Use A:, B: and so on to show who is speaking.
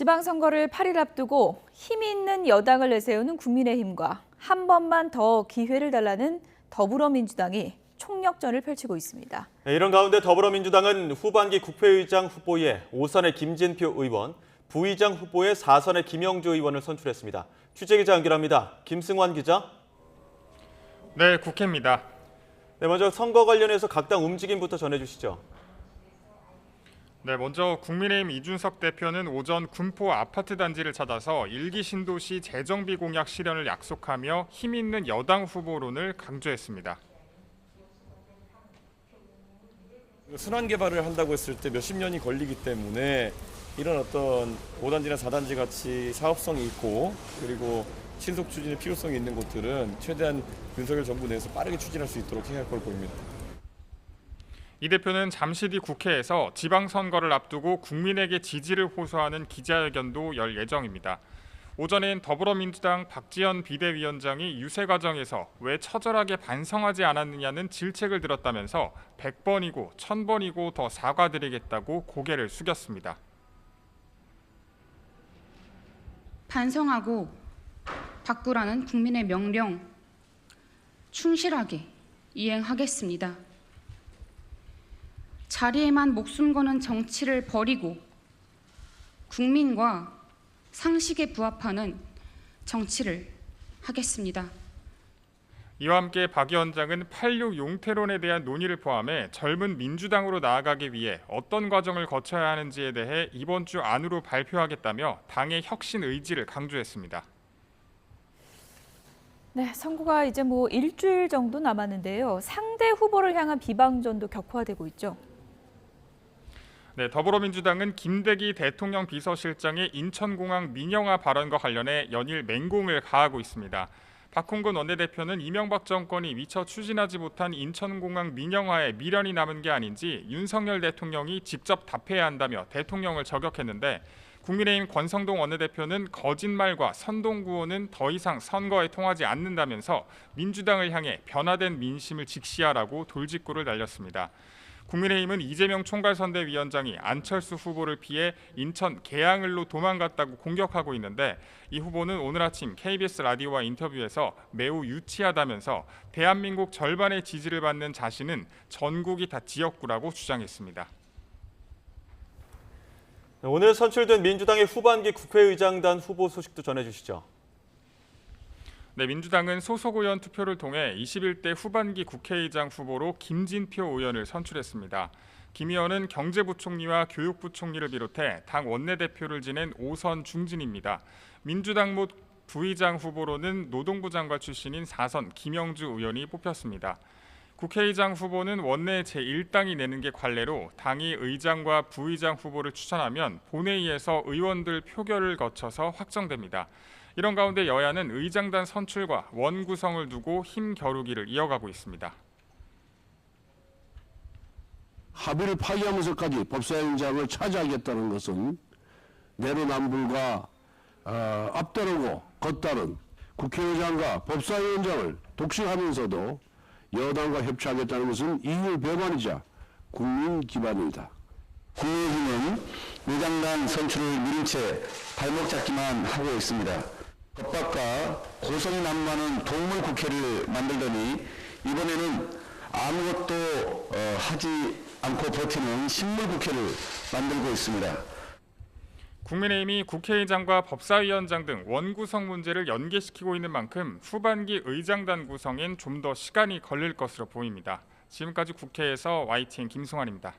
A: 지방선거를 8일 앞두고 힘 있는 여당을 내세우는 국민의힘과 한 번만 더 기회를 달라는 더불어민주당이 총력전을 펼치고 있습니다.
B: 이런 가운데 더불어민주당은 후반기 국회의장 후보에 5선의 김진표 의원, 부의장 후보에 4선의 김영주 의원을 선출했습니다. 취재기자 연결합니다. 김승환 기자.
C: 네, 국회입니다.
B: 네, 먼저 선거 관련해서 각 당 움직임부터 전해주시죠.
C: 네, 먼저 국민의힘 이준석 대표는 오전 군포 아파트 단지를 찾아서 1기 신도시 재정비 공약 실현을 약속하며 힘 있는 여당 후보론을 강조했습니다.
D: 순환 개발을 한다고 했을 때 몇십 년이 걸리기 때문에 이런 어떤 5단지나 4단지 같이 사업성이 있고 그리고 신속 추진의 필요성이 있는 곳들은 최대한 윤석열 정부 내에서 빠르게 추진할 수 있도록 해야 할 걸 보입니다.
C: 이 대표는 잠시 뒤 국회에서 지방선거를 앞두고 국민에게 지지를 호소하는 기자회견도 열 예정입니다. 오전엔 더불어민주당 박지원 비대위원장이 유세 과정에서 왜 처절하게 반성하지 않았느냐는 질책을 들었다면서 100번이고 1000번이고 더 사과드리겠다고 고개를 숙였습니다.
E: 반성하고 바꾸라는 국민의 명령 충실하게 이행하겠습니다. 자리에만 목숨 거는 정치를 버리고 국민과 상식에 부합하는 정치를 하겠습니다.
C: 이와 함께 박 위원장은 8.6 용태론에 대한 논의를 포함해 젊은 민주당으로 나아가기 위해 어떤 과정을 거쳐야 하는지에 대해 이번 주 안으로 발표하겠다며 당의 혁신 의지를 강조했습니다.
A: 네, 선거가 이제 일주일 정도 남았는데요. 상대 후보를 향한 비방전도 격화되고 있죠.
C: 네, 더불어민주당은 김대기 대통령 비서실장의 인천공항 민영화 발언과 관련해 연일 맹공을 가하고 있습니다. 박홍근 원내대표는 이명박 정권이 미처 추진하지 못한 인천공항 민영화에 미련이 남은 게 아닌지 윤석열 대통령이 직접 답해야 한다며 대통령을 저격했는데 국민의힘 권성동 원내대표는 거짓말과 선동구호는 더 이상 선거에 통하지 않는다면서 민주당을 향해 변화된 민심을 직시하라고 돌직구를 날렸습니다. 국민의힘은 이재명 총괄선대위원장이 안철수 후보를 피해 인천 계양을로 도망갔다고 공격하고 있는데 이 후보는 오늘 아침 KBS 라디오와 인터뷰에서 매우 유치하다면서 대한민국 절반의 지지를 받는 자신은 전국이 다 지역구라고 주장했습니다.
B: 오늘 선출된 민주당의 후반기 국회의장단 후보 소식도 전해주시죠.
C: 네, 민주당은 소속 의원 투표를 통해 21대 후반기 국회의장 후보로 김진표 의원을 선출했습니다. 김 의원은 경제부총리와 교육부총리를 비롯해 당 원내대표를 지낸 5선 중진입니다. 민주당 못 부의장 후보로는 노동부 장관 출신인 4선 김영주 의원이 뽑혔습니다. 국회의장 후보는 원내 제1당이 내는 게 관례로 당이 의장과 부의장 후보를 추천하면 본회의에서 의원들 표결을 거쳐서 확정됩니다. 이런 가운데 여야는 의장단 선출과 원 구성을 두고 힘 겨루기를 이어가고 있습니다.
F: 합의를 파기하면서까지 법사위원장을 차지하겠다는 것은 내로남불과 앞다르고 겉다른 국회의장과 법사위원장을 독식하면서도 여당과 협치하겠다는 것은 이율 배반이자 국민 기반입니다.
G: 국민의힘은 의장단 선출을 미룬 채 발목 잡기만 하고 있습니다. 법박과 고성이 난무하는 동물 국회를 만들더니 이번에는 아무것도 하지 않고 버티는 식물 국회를 만들고 있습니다.
C: 국민의힘이 국회의장과 법사위원장 등 원구성 문제를 연계시키고 있는 만큼 후반기 의장단 구성엔 좀 더 시간이 걸릴 것으로 보입니다. 지금까지 국회에서 YTN 김승환입니다.